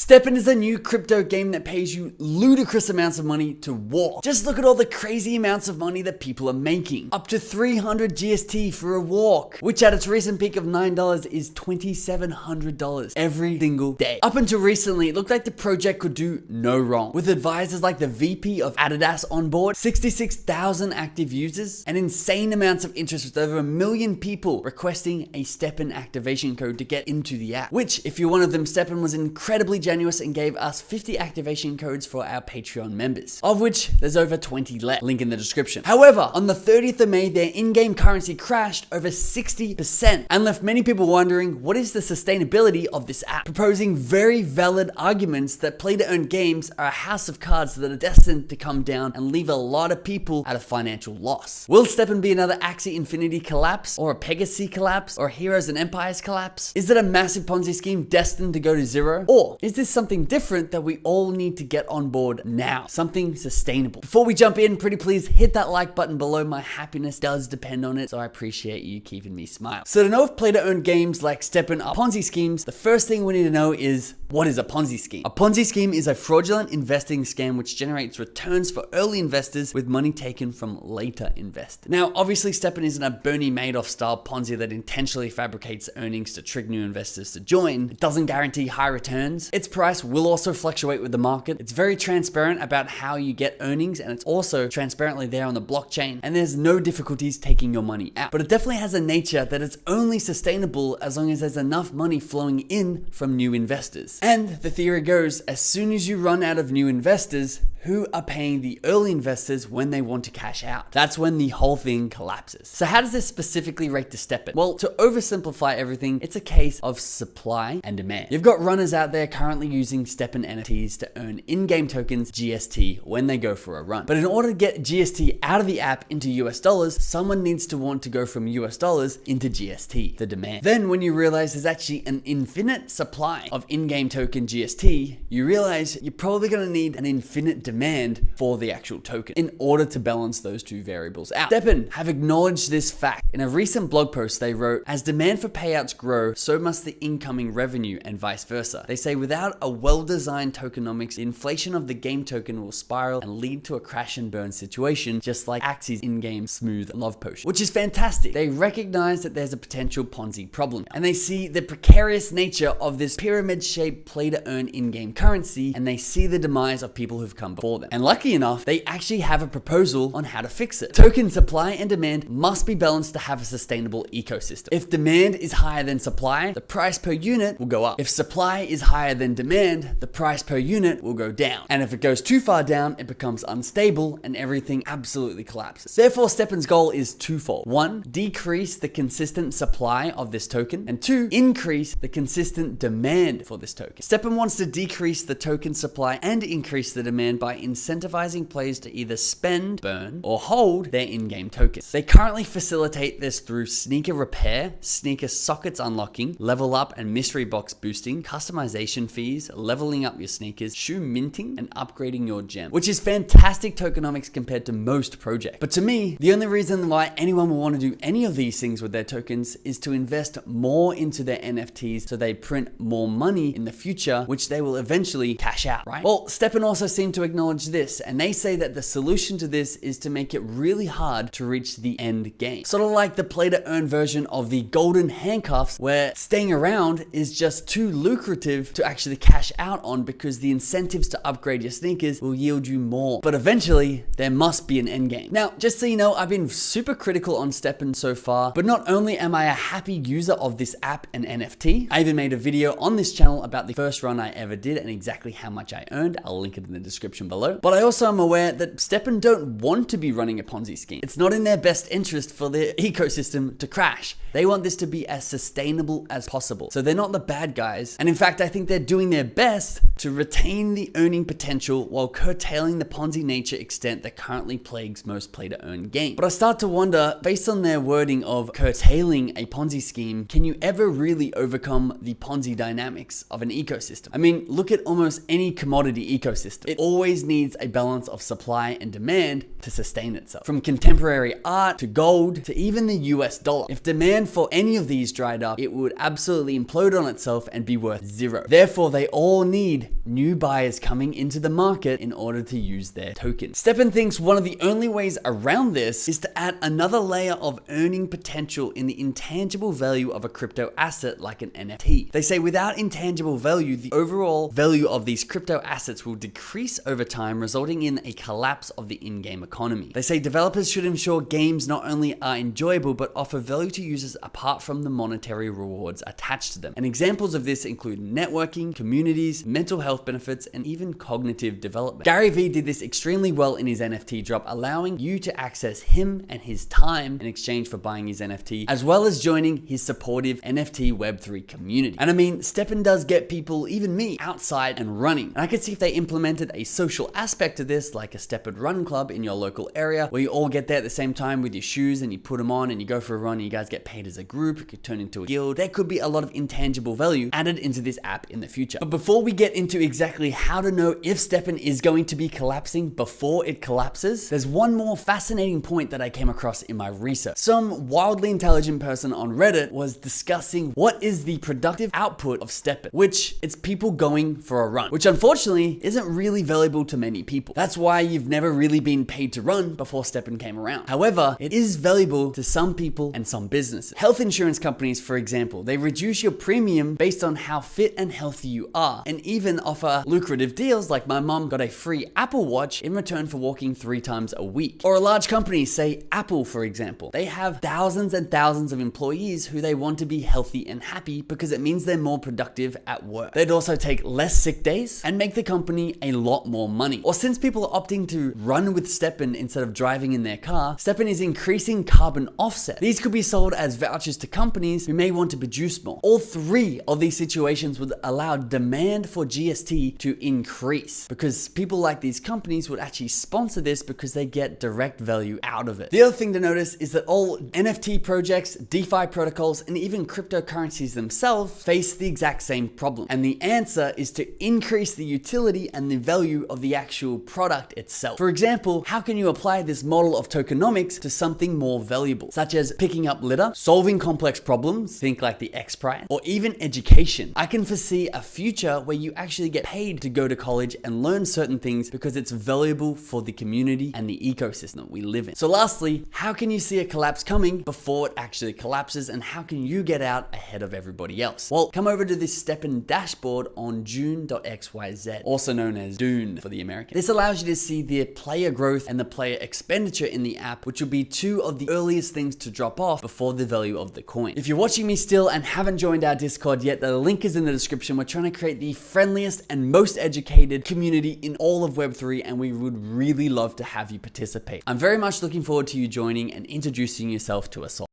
StepN is a new crypto game that pays you ludicrous amounts of money to walk. Just look at all the crazy amounts of money that people are making. Up to 300 GST for a walk, which at its recent peak of $9 is $2,700 every single day. Up until recently, it looked like the project could do no wrong. With advisors like the VP of Adidas on board, 66,000 active users, and insane amounts of interest with over 1 million people requesting a StepN activation code to get into the app. Which, if you're one of them, StepN was incredibly generous and gave us 50 activation codes for our Patreon members, of which there's over 20 left. Link in the description. However, on the 30th of May, their in-game currency crashed over 60% and left many people wondering what is the sustainability of this app, proposing very valid arguments that play-to-earn games are a house of cards that are destined to come down and leave a lot of people at a financial loss. Will StepN be another Axie Infinity collapse, or a Pegasus collapse, or Heroes and Empires collapse? Is it a massive Ponzi scheme destined to go to zero? Or is this something different that we all need to get on board now? Something sustainable. Before we jump in, pretty please hit that like button below. My happiness does depend on it, so I appreciate you keeping me smile. So to know if play-to-earn games like StepN are Ponzi schemes, the first thing we need to know is, what is a Ponzi scheme? A Ponzi scheme is a fraudulent investing scam which generates returns for early investors with money taken from later investors. Now, obviously StepN isn't a Bernie Madoff style Ponzi that intentionally fabricates earnings to trick new investors to join. It doesn't guarantee high returns. Its price will also fluctuate with the market. It's very transparent about how you get earnings, and it's also transparently there on the blockchain, and there's no difficulties taking your money out. But it definitely has a nature that it's only sustainable as long as there's enough money flowing in from new investors. And the theory goes, as soon as you run out of new investors, who are paying the early investors when they want to cash out? That's when the whole thing collapses. So how does this specifically rate to StepN? Well, to oversimplify everything, it's a case of supply and demand. You've got runners out there currently using StepN NFTs to earn in-game tokens GST when they go for a run. But in order to get GST out of the app into US dollars, someone needs to want to go from US dollars into GST, the demand. Then when you realize there's actually an infinite supply of in-game token GST, you realize you're probably gonna need an infinite demand for the actual token in order to balance those two variables out. StepN have acknowledged this fact. In a recent blog post, they wrote, as demand for payouts grow, so must the incoming revenue and vice versa. They say without a well-designed tokenomics, the inflation of the game token will spiral and lead to a crash and burn situation, just like Axie's in-game smooth love potion, which is fantastic. They recognize that there's a potential Ponzi problem, and they see the precarious nature of this pyramid-shaped play-to-earn in-game currency, and they see the demise of people who've come before them. And lucky enough, they actually have a proposal on how to fix it. Token supply and demand must be balanced to have a sustainable ecosystem. If demand is higher than supply, the price per unit will go up. If supply is higher than demand, the price per unit will go down. And if it goes too far down, it becomes unstable and everything absolutely collapses. Therefore, StepN's goal is twofold. One, decrease the consistent supply of this token, and two, increase the consistent demand for this token. StepN wants to decrease the token supply and increase the demand by incentivizing players to either spend, burn, or hold their in-game tokens. They currently facilitate this through sneaker repair, sneaker sockets unlocking, level up and mystery box boosting, customization fees, leveling up your sneakers, shoe minting, and upgrading your gem, which is fantastic tokenomics compared to most projects. But to me, the only reason why anyone will want to do any of these things with their tokens is to invest more into their NFTs so they print more money in the future, which they will eventually cash out, right? Well, StepN also seem to acknowledge this, and they say that the solution to this is to make it really hard to reach the end game. Sort of like the play-to-earn version of the golden handcuffs, where staying around is just too lucrative to actually cash out on because the incentives to upgrade your sneakers will yield you more. But eventually, there must be an end game. Now, just so you know, I've been super critical on StepN so far, but not only am I a happy user of this app and NFT, I even made a video on this channel about the first run I ever did and exactly how much I earned. I'll link it in the description below. But I also am aware that StepN don't want to be running a Ponzi scheme. It's not in their best interest for their ecosystem to crash. They want this to be as sustainable as possible. So they're not the bad guys. And in fact, I think they're doing their best to retain the earning potential while curtailing the Ponzi nature extent that currently plagues most play-to-earn games. But I start to wonder, based on their wording of curtailing a Ponzi scheme, can you ever really overcome the Ponzi dynamics of an ecosystem? I mean, look at almost any commodity ecosystem. It always needs a balance of supply and demand to sustain itself. From contemporary art to gold to even the US dollar. If demand for any of these dried up, it would absolutely implode on itself and be worth zero. Therefore, they all need new buyers coming into the market in order to use their token. StepN thinks one of the only ways around this is to add another layer of earning potential in the intangible value of a crypto asset like an NFT. They say without intangible value, the overall value of these crypto assets will decrease over time, resulting in a collapse of the in-game economy. They say developers should ensure games not only are enjoyable, but offer value to users apart from the monetary rewards attached to them. And examples of this include networking, communities, mental health benefits, and even cognitive development. Gary Vee did this extremely well in his NFT drop, allowing you to access him and his time in exchange for buying his NFT, as well as joining his supportive NFT Web3 community. And I mean, StepN does get people, even me, outside and running. And I could see if they implemented a social aspect to this, like a StepN Run Club in your local area, where you all get there at the same time with your shoes and you put them on and you go for a run and you guys get paid as a group. It could turn into a guild. There could be a lot of intangible value added into this app in the future. But before we get into exactly how to know if StepN is going to be collapsing before it collapses, there's one more fascinating point that I came across in my research. Some wildly intelligent person on Reddit was discussing what is the productive output of StepN, which it's people going for a run, which unfortunately isn't really valuable to many people. That's why you've never really been paid to run before StepN came around. However, it is valuable to some people and some businesses. Health insurance companies, for example, they reduce your premium based on how fit and healthy you are, and even offer lucrative deals like my mom got a free Apple Watch in return for walking 3 times a week. Or a large company, say Apple, for example, they have thousands and thousands of employees who they want to be healthy and happy because it means they're more productive at work. They'd also take less sick days and make the company a lot more money. Or since people are opting to run with StepN instead of driving in their car, StepN is increasing carbon offset. These could be sold as vouchers to companies who may want to produce more. All 3 of these situations would allow demand for GST to increase because people like these companies would actually sponsor this because they get direct value out of it. The other thing to notice is that all NFT projects, DeFi protocols, and even cryptocurrencies themselves face the exact same problem. And the answer is to increase the utility and the value of the actual product itself. For example, how can you apply this model of tokenomics to something more valuable, such as picking up litter, solving complex problems, think like the X Prize, or even education? I can foresee a future where you actually get paid to go to college and learn certain things because it's valuable for the community and the ecosystem we live in. So lastly, how can you see a collapse coming before it actually collapses, and how can you get out ahead of everybody else? Well, come over to this StepN dashboard on June.xyz, also known as Dune for the American. This allows you to see the player growth and the player expenditure in the app, which will be 2 of the earliest things to drop off before the value of the coin. If you're watching me still and haven't joined our Discord yet, the link is in the description. We're trying to create the friendliest and most educated community in all of Web3, and we would really love to have you participate. I'm very much looking forward to you joining and introducing yourself to us all.